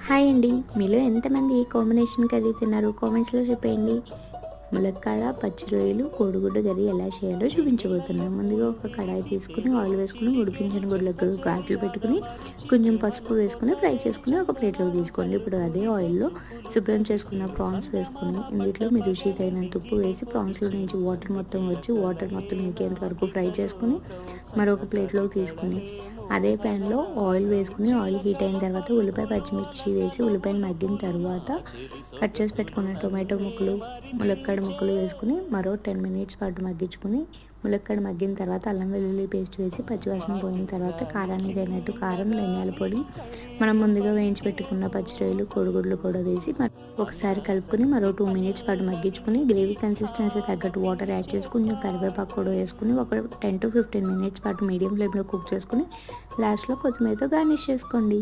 Hi అండి. మీలో ఎంతమంది ఈ కాంబినేషన్ కర్రీ తిన్నారు? కామెంట్స్‌లో చెప్పేయండి. ములక్కాడ, పచ్చి రొయ్యలు, కోడిగుడ్డు కర్రీ ఎలా చేయాలో చూపించబోతున్నాను. ముందుగా ఒక కడాయి తీసుకొని ఆయిల్ వేసుకొని ఉడికించిన గుడ్లకు ఘాట్లు పెట్టుకొని కొంచెం పసుపు వేసుకొని ఫ్రై చేసుకొని ఒక ప్లేట్లోకి తీసుకోండి. ఇప్పుడు అదే ఆయిల్‌లో శుభ్రం చేసుకున్న ప్రాన్స్ వేసుకొని ఇందులో మీ రుచికి తగినంత ఉప్పు వేసి ప్రాన్స్‌లో నుంచి వాటర్ మొత్తం ఇంకేంత వరకు ఫ్రై చేసుకొని మరొక ప్లేట్లోకి తీసుకొని అదే ప్యాన్లో ఆయిల్ వేసుకుని ఆయిల్ హీట్ అయిన తర్వాత ఉల్లిపాయ పచ్చిమిర్చి వేసి ఉల్లిపాయలు మగ్గిన తర్వాత కట్ చేసి పెట్టుకున్న టొమాటో ముక్కలు ములక్కాడ ముక్కలు వేసుకుని మరో 10 మినిట్స్ పాటు మగ్గించుకుని ములక్కాడ మగ్గిన తర్వాత అల్లం వెల్లుల్లి పేస్ట్ వేసి పచ్చివాసన పోయిన తర్వాత కారానికి తగినట్టు కారం ధనియాల పొడి మనం ముందుగా వేయించి పెట్టుకున్న పచ్చిరొయ్యలు కోడిగుడ్లు కూడా వేసి ఒకసారి కలుపుకొని మరో 2 మినిట్స్ పాటు మగ్గించుకుని గ్రేవీ కన్సిస్టెన్సీ తగ్గట్టు వాటర్ యాడ్ చేసి కొంచెం కరివేపాకు కూడా వేసుకుని ఒక 10 to 15 మినిట్స్ పాటు మీడియం ఫ్లేమ్లో కుక్ చేసుకుని లాస్ట్లో కొత్తిమీరతో గార్నిష్ చేసుకోండి.